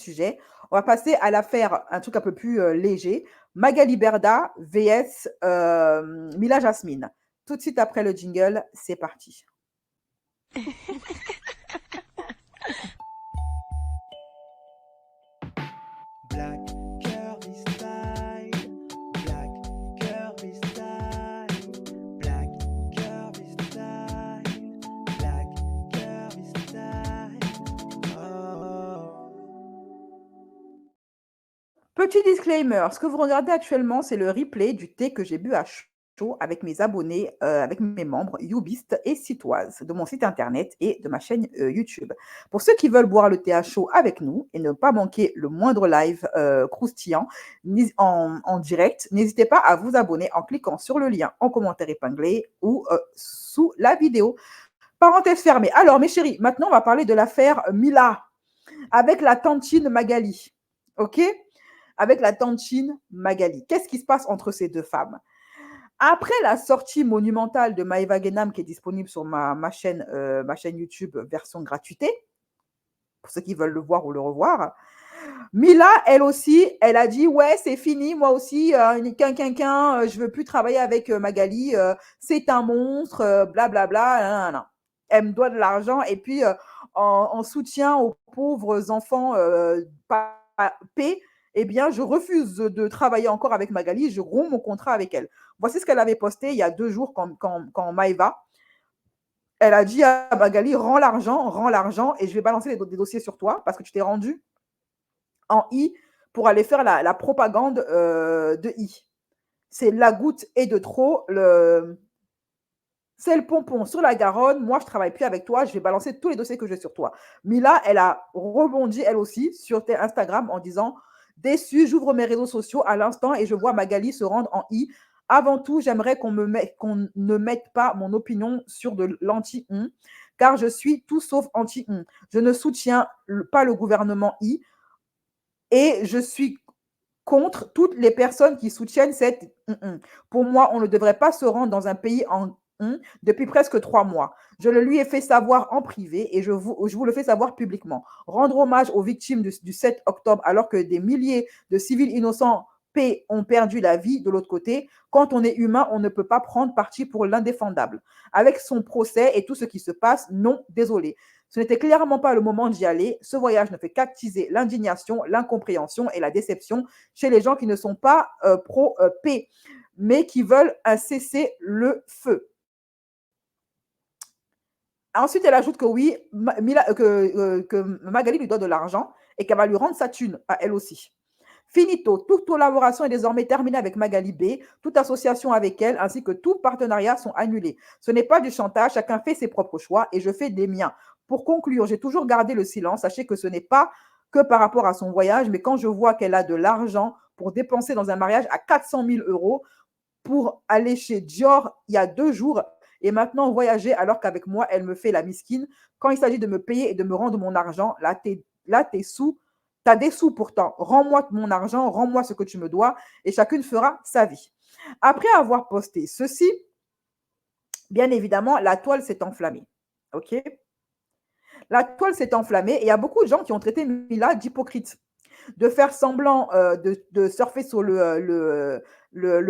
sujet. On va passer à l'affaire, un truc un peu plus léger. Magali Berda vs Mila Jasmine. Tout de suite après le jingle, c'est parti. Black curvy style, black curvy style, black curvy style, black curvy style. Oh. Petit disclaimer, ce que vous regardez actuellement, c'est le replay du thé que j'ai bu à chaud avec mes abonnés, avec mes membres Youbist et Citoise de mon site internet et de ma chaîne YouTube. Pour ceux qui veulent boire le thé à chaud avec nous et ne pas manquer le moindre live croustillant en direct, n'hésitez pas à vous abonner en cliquant sur le lien en commentaire épinglé ou sous la vidéo. Parenthèse fermée. Alors, mes chéris, maintenant, on va parler de l'affaire Mila avec la tantine Magali. OK? Avec la tantine Magali. Qu'est-ce qui se passe entre ces deux femmes? Après la sortie monumentale de Maëva Guénam, qui est disponible sur ma chaîne YouTube version gratuité, pour ceux qui veulent le voir ou le revoir, Mila, elle aussi, elle a dit ouais, c'est fini, moi aussi, je veux plus travailler avec Magali, c'est un monstre, blablabla. Elle me doit de l'argent et puis en soutien aux pauvres enfants pas paix, eh bien, je refuse de travailler encore avec Magali, je romps mon contrat avec elle. Voici ce qu'elle avait posté il y a 2 jours quand Maëva, elle a dit à Magali, rends l'argent et je vais balancer des dossiers sur toi parce que tu t'es rendu en I pour aller faire la propagande de I. C'est la goutte et de trop, c'est le pompon sur la Garonne. Moi, je ne travaille plus avec toi. Je vais balancer tous les dossiers que j'ai sur toi. Mila, elle a rebondi, elle aussi, sur Instagram en disant déçue, j'ouvre mes réseaux sociaux à l'instant et je vois Magali se rendre en I. Avant tout, j'aimerais qu'on ne mette pas mon opinion sur de l'anti-on, car je suis tout sauf anti-on. Je ne soutiens pas le gouvernement I et je suis contre toutes les personnes qui soutiennent cette. Pour moi, on ne devrait pas se rendre dans un pays en depuis presque 3 mois. Je le lui ai fait savoir en privé et je vous le fais savoir publiquement. Rendre hommage aux victimes du 7 octobre alors que des milliers de civils innocents paix ont perdu la vie de l'autre côté. Quand on est humain, on ne peut pas prendre parti pour l'indéfendable. Avec son procès et tout ce qui se passe, non, désolé. Ce n'était clairement pas le moment d'y aller. Ce voyage ne fait qu'attiser l'indignation, l'incompréhension et la déception chez les gens qui ne sont pas pro-paix, mais qui veulent un cessez-le-feu. Ensuite, elle ajoute que oui, que Magali lui doit de l'argent et qu'elle va lui rendre sa thune à elle aussi. Finito, toute collaboration est désormais terminée avec Magali B. Toute association avec elle ainsi que tout partenariat sont annulés. Ce n'est pas du chantage, chacun fait ses propres choix et je fais des miens. Pour conclure, j'ai toujours gardé le silence. Sachez que ce n'est pas que par rapport à son voyage, mais quand je vois qu'elle a de l'argent pour dépenser dans un mariage à 400 000 euros pour aller chez Dior il y a 2 jours et maintenant voyager alors qu'avec moi, elle me fait la miskine. Quand il s'agit de me payer et de me rendre mon argent, là, t'es sous. Tu as des sous pourtant. Rends-moi mon argent, rends-moi ce que tu me dois et chacune fera sa vie. Après avoir posté ceci, bien évidemment, la toile s'est enflammée. OK? La toile s'est enflammée et il y a beaucoup de gens qui ont traité Mila d'hypocrite, de faire semblant de surfer sur le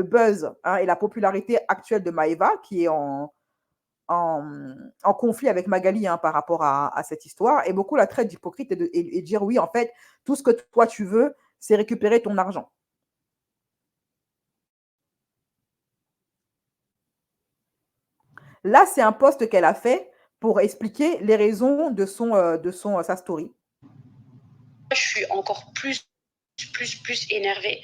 buzz et la popularité actuelle de Maëva, qui est en conflit avec Magali par rapport à cette histoire. Et beaucoup la traitent d'hypocrite et dire oui, en fait, tout ce que toi tu veux, c'est récupérer ton argent. Là, c'est un post qu'elle a fait pour expliquer les raisons de sa story. Je suis encore plus énervée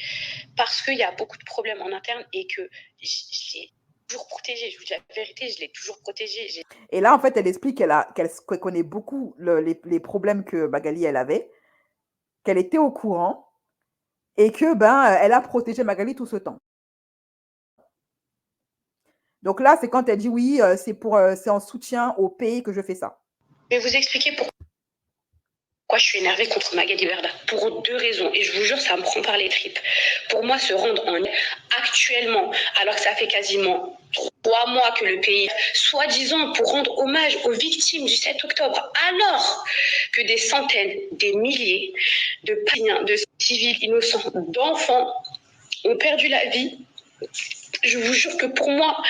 parce qu'il y a beaucoup de problèmes en interne et que j'ai toujours protégée. Je vous dis la vérité, je l'ai toujours protégée. Et là, en fait, elle explique qu'elle connaît beaucoup les problèmes que Magali, elle avait, qu'elle était au courant et que elle a protégé Magali tout ce temps. Donc là, c'est quand elle dit oui, c'est en soutien au pays que je fais ça. Je vais vous expliquer pourquoi je suis énervée contre Magali Berda. Pour 2 raisons. Et je vous jure, ça me prend par les tripes. Pour moi, se rendre en actuellement, alors que ça fait quasiment 3 mois que le pays, soi-disant pour rendre hommage aux victimes du 7 octobre, alors que des centaines, des milliers de Palestiniens, de civils innocents, d'enfants ont perdu la vie. Je vous jure que pour moi,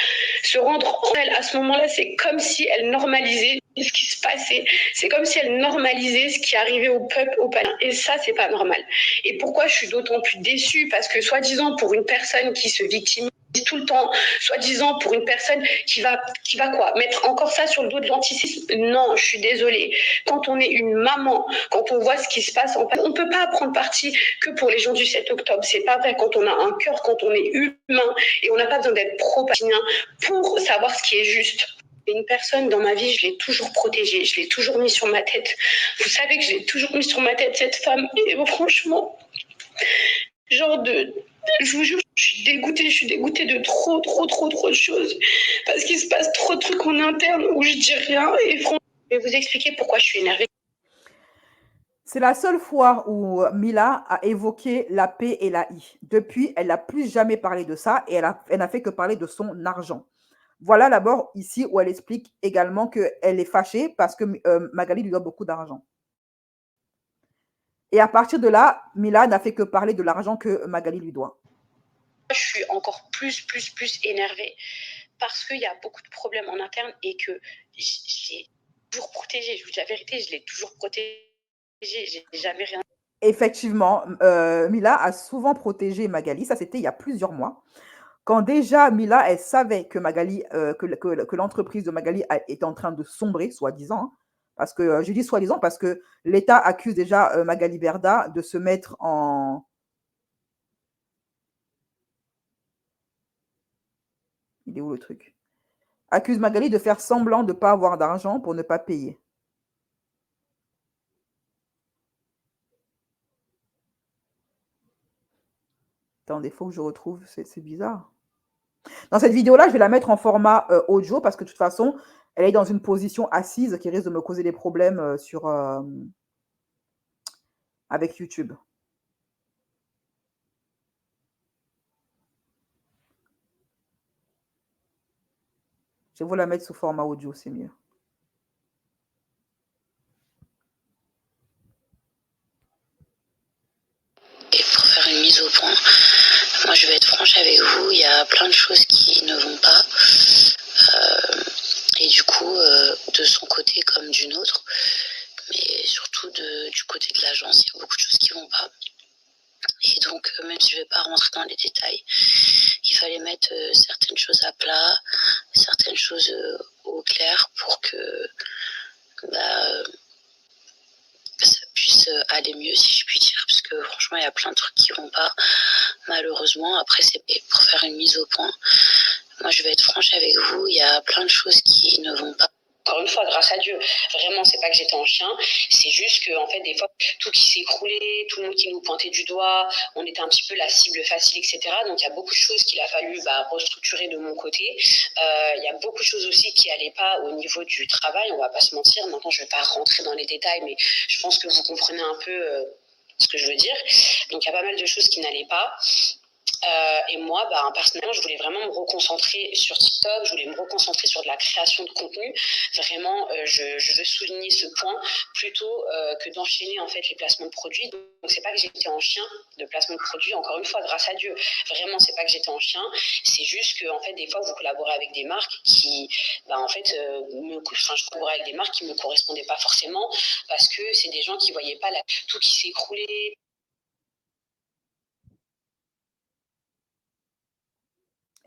se rendre en elle à ce moment-là, c'est comme si elle normalisait ce qui se passait. C'est comme si elle normalisait ce qui arrivait au peuple, aux Palestiniens. Et ça, c'est pas normal. Et pourquoi je suis d'autant plus déçue? Parce que soi-disant pour une personne qui se victimise tout le temps, soi-disant pour une personne qui va quoi, mettre encore ça sur le dos de l'antisémitisme. Non, je suis désolée. Quand on est une maman, quand on voit ce qui se passe, on peut pas prendre parti que pour les gens du 7 octobre. C'est pas vrai. Quand on a un cœur, quand on est humain, et on n'a pas besoin d'être pro-palestinien pour savoir ce qui est juste. Une personne dans ma vie, je l'ai toujours protégée, je l'ai toujours mis sur ma tête. Vous savez que je l'ai toujours mis sur ma tête, cette femme. Et franchement, je vous jure, je suis dégoûtée de trop de choses. Parce qu'il se passe trop de trucs en interne où je dis rien. Et franchement, je vais vous expliquer pourquoi je suis énervée. C'est la seule fois où Mila a évoqué la paix et la I. Depuis, elle n'a plus jamais parlé de ça et elle n'a fait que parler de son argent. Voilà d'abord ici où elle explique également qu'elle est fâchée parce que Magali lui doit beaucoup d'argent. Et à partir de là, Mila n'a fait que parler de l'argent que Magali lui doit. Je suis encore plus énervée parce qu'il y a beaucoup de problèmes en interne et que je l'ai toujours protégée. Je vous dis la vérité, je l'ai toujours protégée. J'ai jamais rien. Effectivement, Mila a souvent protégé Magali. Ça, c'était il y a plusieurs mois. Quand déjà Mila, elle savait que Magali, que l'entreprise de Magali était en train de sombrer, soi-disant, hein, parce que je dis soi-disant parce que l'État accuse déjà Magali Berda de se mettre en. Il est où le truc? Accuse Magali de faire semblant de ne pas avoir d'argent pour ne pas payer. Attendez, il faut que je retrouve, c'est bizarre. Dans cette vidéo-là, je vais la mettre en format audio parce que de toute façon, elle est dans une position assise qui risque de me causer des problèmes avec YouTube. Je vais vous la mettre sous format audio, c'est mieux. Et pour faire une mise au point, moi je vais être franche avec vous, il y a plein de choses qui ne vont pas. Et du coup, de son côté comme d'une autre, mais surtout du côté de l'agence, il y a beaucoup de choses qui ne vont pas. Et donc, même si je ne vais pas rentrer dans les détails, il fallait mettre certaines choses à plat, certaines choses au clair pour que ça puisse aller mieux, si je puis dire, parce que franchement, il y a plein de trucs qui ne vont pas, malheureusement. Après, c'est pour faire une mise au point. Moi, je vais être franche avec vous, il y a plein de choses qui ne vont pas. Encore une fois, grâce à Dieu, vraiment, c'est pas que j'étais en chien, c'est juste que, en fait, des fois, tout qui s'écroulait, tout le monde qui nous pointait du doigt, on était un petit peu la cible facile, etc. Donc, il y a beaucoup de choses qu'il a fallu restructurer de mon côté. Il y a beaucoup de choses aussi qui n'allaient pas au niveau du travail, on va pas se mentir. Maintenant, je vais pas rentrer dans les détails, mais je pense que vous comprenez un peu ce que je veux dire. Donc, il y a pas mal de choses qui n'allaient pas. Et moi, personnellement, je voulais vraiment me reconcentrer sur TikTok, je voulais me reconcentrer sur de la création de contenu. Vraiment, je veux souligner ce point plutôt que d'enchaîner en fait les placements de produits. Donc, c'est pas que j'étais en chien de placement de produits. Encore une fois, grâce à Dieu, vraiment, c'est pas que j'étais en chien. C'est juste que en fait, des fois, vous collaborez avec des marques qui, je collaborais avec des marques qui me correspondaient pas forcément parce que c'est des gens qui voyaient pas tout qui s'écroulait.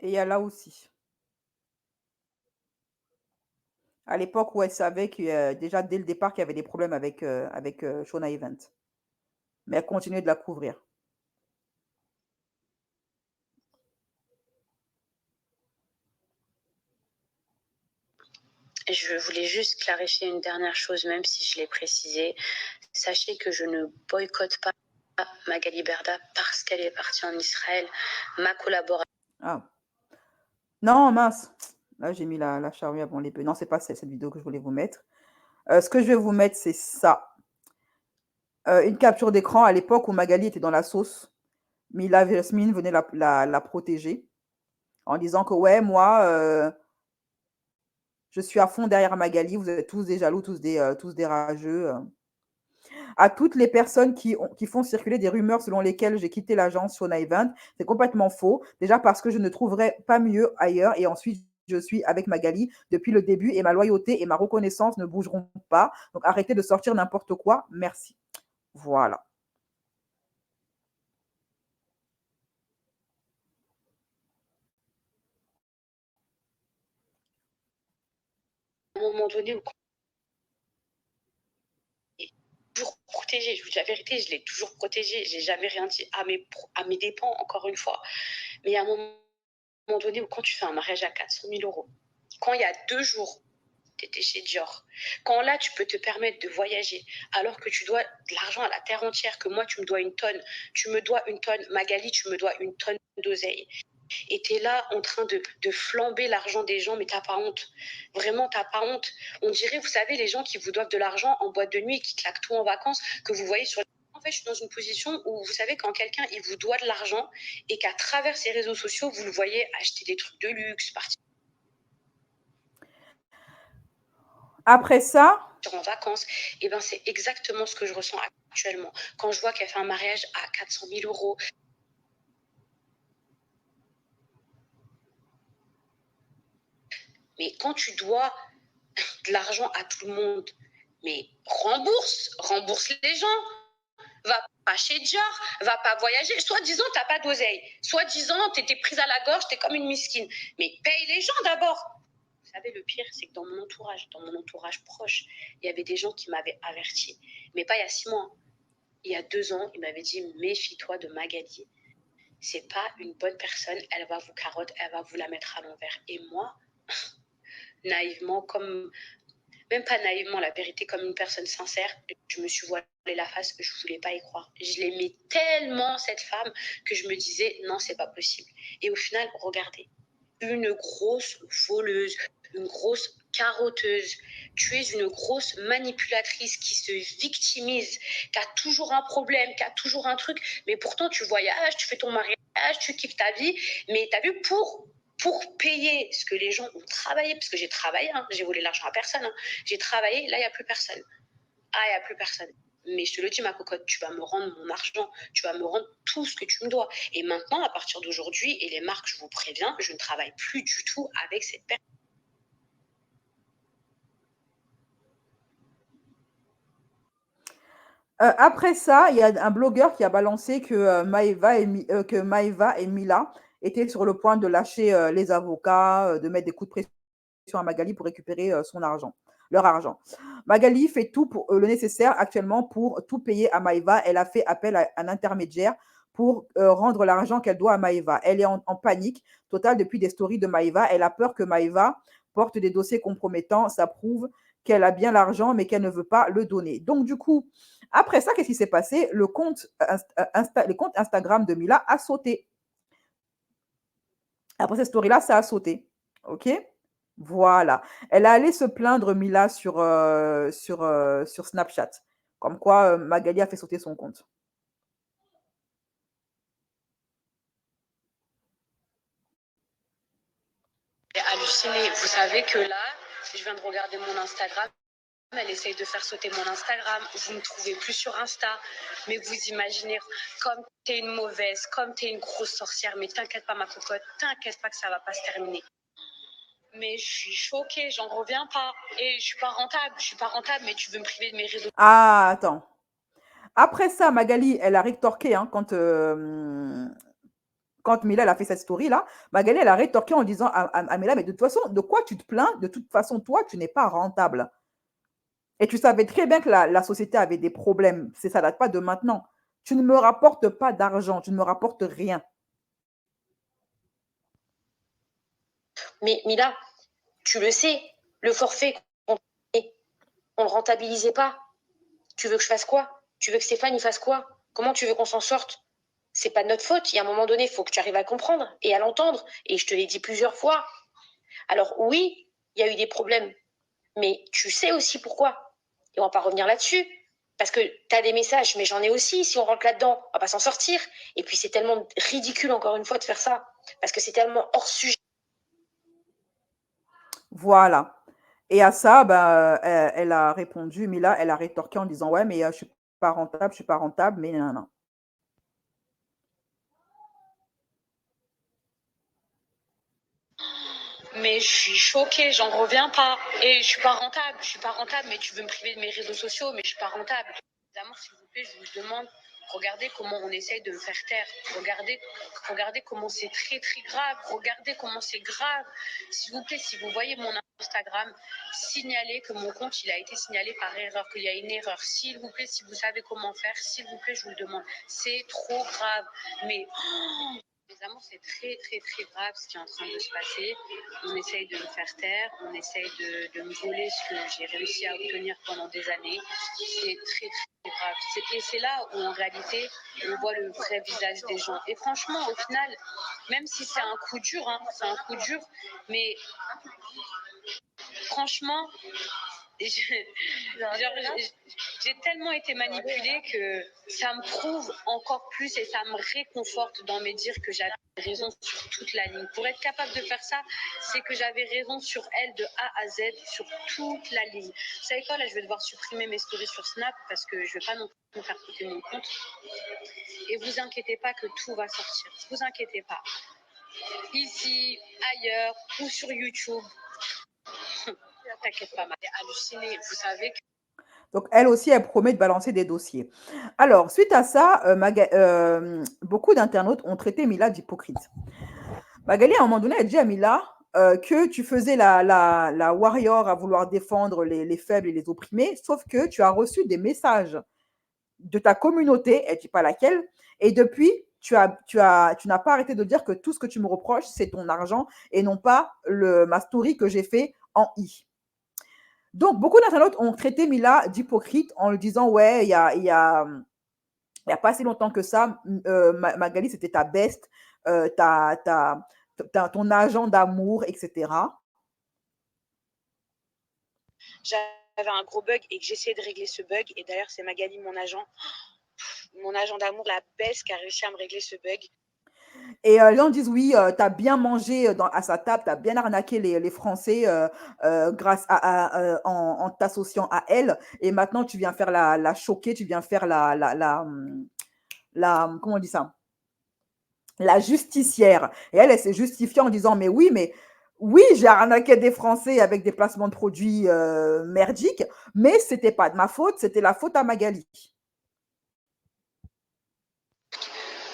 Et il y a là aussi. À l'époque où elle savait que déjà dès le départ qu'il y avait des problèmes avec Shona Event. Mais elle continuait de la couvrir. Je voulais juste clarifier une dernière chose, même si je l'ai précisé. Sachez que je ne boycotte pas Magali Berda parce qu'elle est partie en Israël. Ma collaboratrice. Ah. Non, mince. Là, j'ai mis la charrue avant les bœufs. Non, c'est pas cette vidéo que je voulais vous mettre. Ce que je vais vous mettre, c'est ça. Une capture d'écran à l'époque où Magali était dans la sauce. Mila Jasmine venait la protéger en disant que ouais, moi, Je suis à fond derrière Magali. Vous êtes tous des jaloux, tous des rageux. À toutes les personnes qui font circuler des rumeurs selon lesquelles j'ai quitté l'agence Shona Event, c'est complètement faux. Déjà parce que je ne trouverais pas mieux ailleurs et ensuite je suis avec Magali depuis le début et ma loyauté et ma reconnaissance ne bougeront pas. Donc arrêtez de sortir n'importe quoi. Merci. Voilà. À un moment donné, où toujours protégée. Je vous dis la vérité, je l'ai toujours protégée. J'ai jamais rien dit à mes dépens, encore une fois. Mais à un moment donné où quand tu fais un mariage à 400 000 euros, quand il y a 2 jours, tu étais chez Dior, quand là, tu peux te permettre de voyager, alors que tu dois de l'argent à la terre entière, que moi, tu me dois une tonne, tu me dois une tonne, Magali, tu me dois une tonne d'oseille. Et tu es là en train de flamber l'argent des gens, mais t'as pas honte. Vraiment, t'as pas honte. On dirait, vous savez, les gens qui vous doivent de l'argent en boîte de nuit et qui claquent tout en vacances, que vous voyez sur... En fait, je suis dans une position où, vous savez, quand quelqu'un, il vous doit de l'argent et qu'à travers ses réseaux sociaux, vous le voyez acheter des trucs de luxe, partir Après ça, en vacances, et ben c'est exactement ce que je ressens actuellement. Quand je vois qu'elle fait un mariage à 400 000 euros, mais quand tu dois de l'argent à tout le monde, mais rembourse les gens. Va pas chez Dior, va pas voyager. Soi-disant, t'as pas d'oseille. Soi-disant, t'étais prise à la gorge, t'es comme une miskine. Mais paye les gens d'abord. Vous savez, le pire, c'est que dans mon entourage proche, il y avait des gens qui m'avaient averti. Mais pas il y a 6 mois. Il y a 2 ans, ils m'avaient dit, méfie-toi de Magali. C'est pas une bonne personne, elle va vous carotte, elle va vous la mettre à l'envers. Et moi, naïvement, même pas naïvement, la vérité, comme une personne sincère, je me suis voilée la face, je voulais pas y croire. Je l'aimais tellement, cette femme, que je me disais, non, c'est pas possible. Et au final, regardez, une grosse voleuse, une grosse carotteuse, tu es une grosse manipulatrice qui se victimise, qui a toujours un problème, qui a toujours un truc, mais pourtant tu voyages, tu fais ton mariage, tu kiffes ta vie, mais t'as vu, pour payer ce que les gens ont travaillé, parce que j'ai travaillé, hein, j'ai volé l'argent à personne, hein, j'ai travaillé, là il n'y a plus personne. Ah, il n'y a plus personne. Mais je te le dis, ma cocotte, tu vas me rendre mon argent, tu vas me rendre tout ce que tu me dois. Et maintenant, à partir d'aujourd'hui, et les marques, je vous préviens, je ne travaille plus du tout avec cette personne. après ça, il y a un blogueur qui a balancé que, que Maëva et Mila étaient sur le point de lâcher les avocats, de mettre des coups de pression à Magali pour récupérer son argent, leur argent. Magali fait tout pour le nécessaire actuellement pour tout payer à Maëva. Elle a fait appel à un intermédiaire pour rendre l'argent qu'elle doit à Maëva. Elle est en panique totale depuis des stories de Maëva. Elle a peur que Maëva porte des dossiers compromettants. Ça prouve qu'elle a bien l'argent, mais qu'elle ne veut pas le donner. Donc, du coup, après ça, qu'est-ce qui s'est passé? Le compte Instagram de Mila a sauté. Après cette story-là, ça a sauté. OK? Voilà. Elle est allée se plaindre, Mila, sur Snapchat. Comme quoi, Magali a fait sauter son compte. J'ai halluciné. Vous savez que là, je viens de regarder mon Instagram. Elle essaye de faire sauter mon Instagram. Vous ne me trouvez plus sur Insta. Mais vous imaginez, comme t'es une mauvaise, comme t'es une grosse sorcière, mais t'inquiète pas, ma cocotte, t'inquiète pas que ça va pas se terminer. Mais je suis choquée, j'en reviens pas. Et je suis pas rentable, mais tu veux me priver de mes réseaux. Ah, attends. Après ça, Magali, elle a rétorqué hein, quand Mila elle a fait cette story-là. Magali, elle a rétorqué en disant à Mila, mais de toute façon, de quoi tu te plains? De toute façon, toi, tu n'es pas rentable. Et tu savais très bien que la société avait des problèmes. Ça date pas de maintenant. Tu ne me rapportes pas d'argent, tu ne me rapportes rien. Mais Mila, tu le sais, le forfait, on le rentabilisait pas. Tu veux que je fasse quoi? Tu veux que Stéphane il fasse quoi? Comment tu veux qu'on s'en sorte? C'est pas de notre faute. Il y a un moment donné, il faut que tu arrives à le comprendre et à l'entendre. Et je te l'ai dit plusieurs fois. Alors oui, il y a eu des problèmes, mais tu sais aussi pourquoi. Et on va pas revenir là-dessus. Parce que tu as des messages, mais j'en ai aussi. Si on rentre là-dedans, on va pas s'en sortir. Et puis c'est tellement ridicule, encore une fois, de faire ça. Parce que c'est tellement hors sujet. Voilà. Et à ça, bah, elle a répondu, Mila, elle a rétorqué en disant, ouais, mais je suis pas rentable, je suis pas rentable, mais non, non. Mais je suis choquée, j'en reviens pas. Et je suis pas rentable, mais tu veux me priver de mes réseaux sociaux, mais je suis pas rentable. D'amour, s'il vous plaît, je vous demande, regardez comment on essaye de me faire taire. Regardez comment c'est très très grave. Regardez comment c'est grave. S'il vous plaît, si vous voyez mon Instagram, signalez que mon compte il a été signalé par erreur, qu'il y a une erreur. S'il vous plaît, si vous savez comment faire, s'il vous plaît, je vous le demande. C'est trop grave. Mais mes amours, c'est très très très grave ce qui est en train de se passer. On essaye de me faire taire, on essaye de me voler ce que j'ai réussi à obtenir pendant des années. C'est très très grave. Et c'est là où en réalité on voit le vrai visage des gens. Et franchement, au final, même si c'est un coup dur, hein, c'est un coup dur, mais franchement, j'ai tellement été manipulée que ça me prouve encore plus et ça me réconforte dans mes dires que j'avais raison sur toute la ligne. Pour être capable de faire ça, c'est que j'avais raison sur elle de A à Z, sur toute la ligne. Vous savez quoi, là, je vais devoir supprimer mes stories sur Snap parce que je ne vais pas non plus me faire couper mon compte. Et vous inquiétez pas que tout va sortir. Vous inquiétez pas. Ici, ailleurs ou sur YouTube. T'inquiète pas, ma hallucinée. Vous savez que Donc, elle aussi, elle promet de balancer des dossiers. Alors, suite à ça, beaucoup d'internautes ont traité Mila d'hypocrite. Magali, à un moment donné, elle dit à Mila que tu faisais la warrior à vouloir défendre les faibles et les opprimés, sauf que tu as reçu des messages de ta communauté, elle ne dit pas laquelle, et depuis, tu n'as pas arrêté de dire que tout ce que tu me reproches, c'est ton argent et non pas ma story que j'ai fait en i. Donc, beaucoup d'internautes ont traité Mila d'hypocrite en lui disant, ouais, il y a pas si longtemps que ça, Magali, c'était ta best, ton agent d'amour, etc. j'avais un gros bug et que j'essayais de régler ce bug. Et d'ailleurs, c'est Magali, mon agent d'amour, la baisse, qui a réussi à me régler ce bug. Et les gens disent, oui, tu as bien mangé à sa table, tu as bien arnaqué les Français grâce en t'associant à elle. Et maintenant, tu viens faire la choquer, tu viens faire comment on dit ça? La justicière. Et elle s'est justifiée en disant, mais oui, j'ai arnaqué des Français avec des placements de produits merdiques, mais c'était pas de ma faute, c'était la faute à Magali.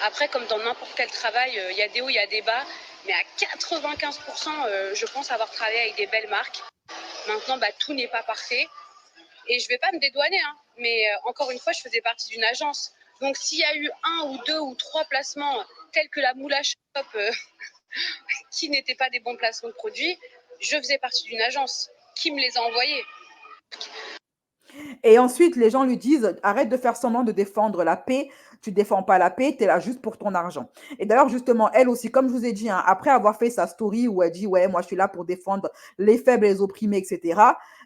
Après, comme dans n'importe quel travail, il y a des hauts, il y a des bas. Mais à 95%, je pense avoir travaillé avec des belles marques. Maintenant, tout n'est pas parfait. Et je ne vais pas me dédouaner, hein, mais encore une fois, je faisais partie d'une agence. Donc, s'il y a eu 1 ou 2 ou 3 placements tels que la Moula Shop qui n'étaient pas des bons placements de produits, je faisais partie d'une agence. Qui me les a envoyés? Et ensuite, les gens lui disent, arrête de faire semblant de défendre la paix. Tu ne défends pas la paix, tu es là juste pour ton argent. Et d'ailleurs, justement, elle aussi, comme je vous ai dit, hein, après avoir fait sa story où elle dit, ouais, moi, je suis là pour défendre les faibles et les opprimés, etc.,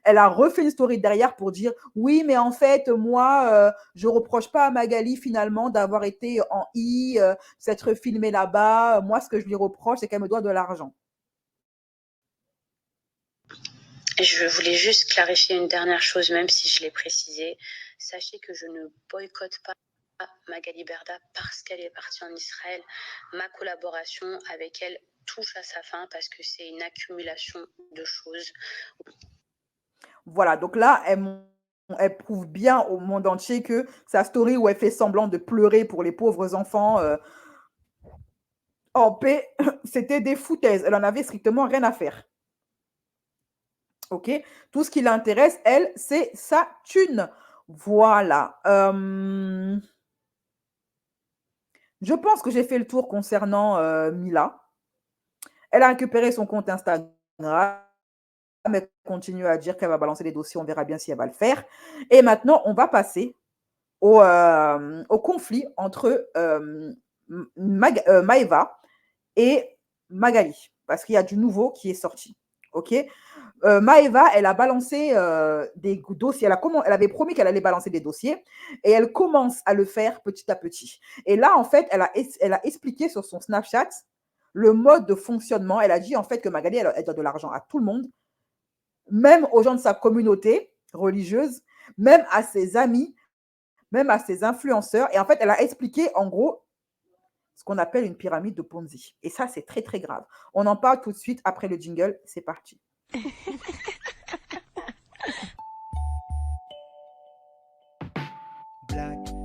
elle a refait une story derrière pour dire, oui, mais en fait, moi, je reproche pas à Magali, finalement, d'avoir été en s'être filmée là-bas. Moi, ce que je lui reproche, c'est qu'elle me doit de l'argent. Je voulais juste clarifier une dernière chose, même si je l'ai précisé. Sachez que je ne boycotte pas Magali Berda parce qu'elle est partie en Israël. Ma collaboration avec elle touche à sa fin parce que c'est une accumulation de choses. Voilà, donc là, elle prouve bien au monde entier que sa story où elle fait semblant de pleurer pour les pauvres enfants en paix, c'était des foutaises. Elle en avait strictement rien à faire. OK? Tout ce qui l'intéresse, elle, c'est sa thune. Voilà. Je pense que j'ai fait le tour concernant Mila. Elle a récupéré son compte Instagram. Elle continue à dire qu'elle va balancer les dossiers. On verra bien si elle va le faire. Et maintenant, on va passer au conflit entre Maëva et Magali. Parce qu'il y a du nouveau qui est sorti. OK? Maëva, elle a balancé des dossiers. Elle avait promis qu'elle allait balancer des dossiers et elle commence à le faire petit à petit. Et là, en fait, elle a expliqué sur son Snapchat le mode de fonctionnement. Elle a dit en fait que Magali, elle doit de l'argent à tout le monde. même aux gens de sa communauté religieuse, même à ses amis, même à ses influenceurs. Et en fait, elle a expliqué en gros ce qu'on appelle une pyramide de Ponzi. Et ça, c'est très, très grave. On en parle tout de suite après le jingle. C'est parti. Black